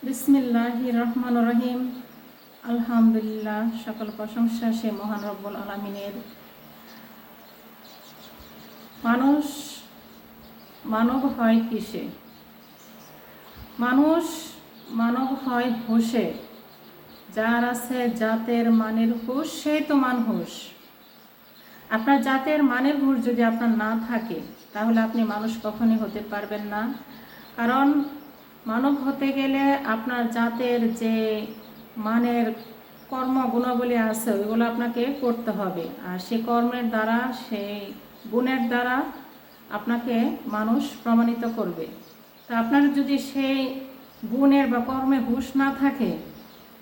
বিসমিল্লাহির রহমানির রহিম। আলহামদুলিল্লাহ, সকল প্রশংসা সে মহান রব্বুল আলামিনের। মানুষ মানব হয় কিসে? মানুষ মানব হয় হুঁশে। যার আছে জাতের মানের হুঁশ, সেই তো মানুষ। আপনার জাতের মানের হুঁশ যদি আপনার না থাকে, তাহলে আপনি মানুষ কখনই হতে পারবেন না। কারণ মানব হতে গেলে আপনার জাতের যে মানের কর্ম গুণাবলী আছে, ওইগুলো আপনাকে করতে হবে। আর সেই কর্মের দ্বারা, সেই গুণের দ্বারা আপনাকে মানুষ প্রমাণিত করবে। তা আপনার যদি সেই গুণের বা কর্মের হুঁশ না থাকে,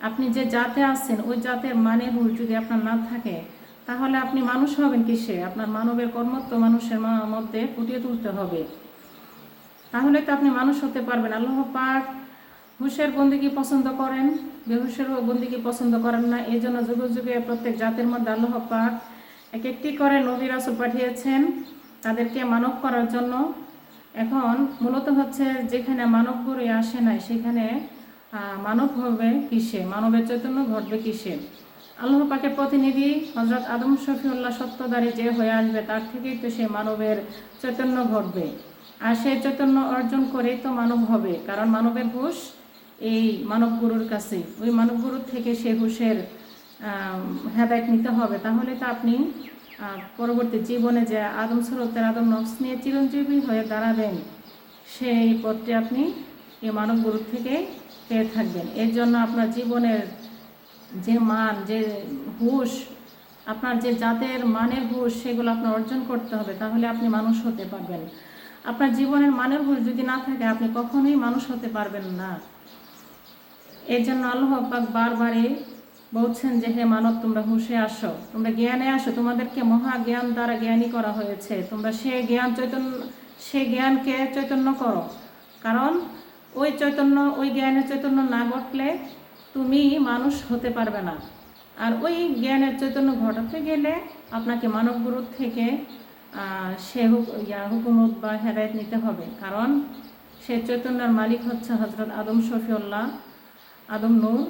আপনি যে জাতে আছেন ওই জাতের মানের হুঁশ যদি আপনার না থাকে, তাহলে আপনি মানুষ হবেন কিসে? আপনার মানবের কর্মত্ব মানুষের মধ্যে ফুটিয়ে তুলতে হবে, তাহলে তো আপনি মানুষ হতে পারবেন। আল্লাহ পাক হুঁশের বন্দিগি পছন্দ করেন, বেহুশের বন্দিগি পছন্দ করেন না। এই জন্য যুগে যুগে প্রত্যেক জাতের মধ্যে আল্লাহ পাক এক একটি করে নবী রাসূল পাঠিয়েছেন তাদেরকে মানব করার জন্য। এখন মূলত হচ্ছে যেখানে মানব গড়ে আসে নাই, সেখানে মানব হবে কিসে? মানবের চৈতন্য ঘটবে কিসে? আল্লাহ পাকের প্রতিনিধি হযরত আদম শফিউল্লাহ সত্যদারী যে হয়ে আসবে, তার থেকেই তো সে মানবের চৈতন্য ঘটবে। আর সেই চৈতন্য অর্জন করেই তো মানব হবে। কারণ মানবের হুঁশ এই মানব গুরুর কাছেই, ওই মানব গুরুর থেকে সে হুঁশের হেদায়েত নিতে হবে। তাহলে তো আপনি পরবর্তী জীবনে যে আদম সুরতের আদম নফস নিয়ে চিরঞ্জীবী হয়ে দাঁড়াবেন, সেই পথটি আপনি এই মানব গুরুর থেকে পেয়ে থাকবেন। এর জন্য আপনার জীবনের যে মান, যে হুঁশ, আপনার যে জাতের মানের হুঁশ, সেগুলো আপনার অর্জন করতে হবে। তাহলে আপনি মানুষ হতে পারবেন। আপনার জীবনের মানের হুঁশ যদি না থাকে, আপনি কখনোই মানুষ হতে পারবেন না। এর জন্য আল্লাহ পাক বারবারই বলছেন যে হে মানব, তোমরা হুঁশে আসো, তোমরা জ্ঞানে আসো। তোমাদেরকে মহা জ্ঞান দ্বারা জ্ঞানী করা হয়েছে। তোমরা সেই জ্ঞানকে চৈতন্য করো। কারণ ওই চৈতন্য, ওই জ্ঞানের চৈতন্য না ঘটলে তুমি মানুষ হতে পারবে না। আর ওই জ্ঞানের চৈতন্য ঘটাতে গেলে আপনাকে মানব গুরুর থেকে সে হুকুমত বা হেদায়েত নিতে হবে। কারণ সে চৈতন্যের মালিক হচ্ছে হযরত আদম শফিউল্লাহ, আদম নূর।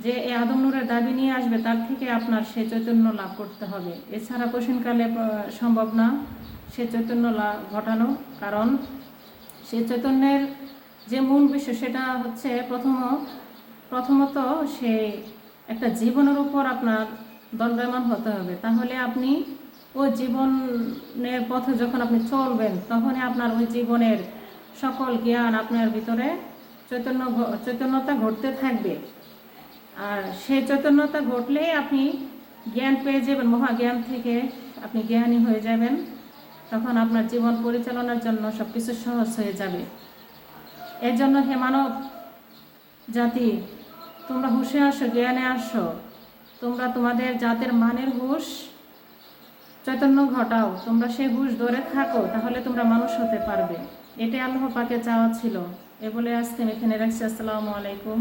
যে এই আদম নূরের দাবি নিয়ে আসবে, তার থেকে আপনার সে চৈতন্য লাভ করতে হবে। এছাড়া কঠিনকালে সম্ভব না সে চৈতন্য লাভ ঘটানো। কারণ সে চৈতন্যের যে মূল বিষয়, সেটা হচ্ছে প্রথমত সে একটা জীবনের উপর আপনার দণ্ডায়মান হতে হবে। তাহলে আপনি ওই জীবনের পথে যখন আপনি চলবেন, তখনই আপনার ওই জীবনের সকল জ্ঞান আপনার ভিতরে চৈতন্যতা ঘটতে থাকবে। আর সেই চৈতন্যতা ঘটলেই আপনি জ্ঞান পেয়ে যাবেন, মহাজ্ঞান থেকে আপনি জ্ঞানী হয়ে যাবেন। তখন আপনার জীবন পরিচালনার জন্য সব কিছু সহজ হয়ে যাবে। এর জন্য হে মানব জাতি, তোমরা হুঁশে আসো, জ্ঞানে আসো। তোমরা তোমাদের জাতের মানের হুঁশ চৈতন্য ঘটাও। তোমরা সেই হুঁশ ধরে থাকো, তাহলে তোমরা মানুষ হতে পারবে। এটাই আল্লাহ পাকে চাওয়া ছিল। এ বলে আজকে আমি এখানে রাখছি। আসসালামু আলাইকুম।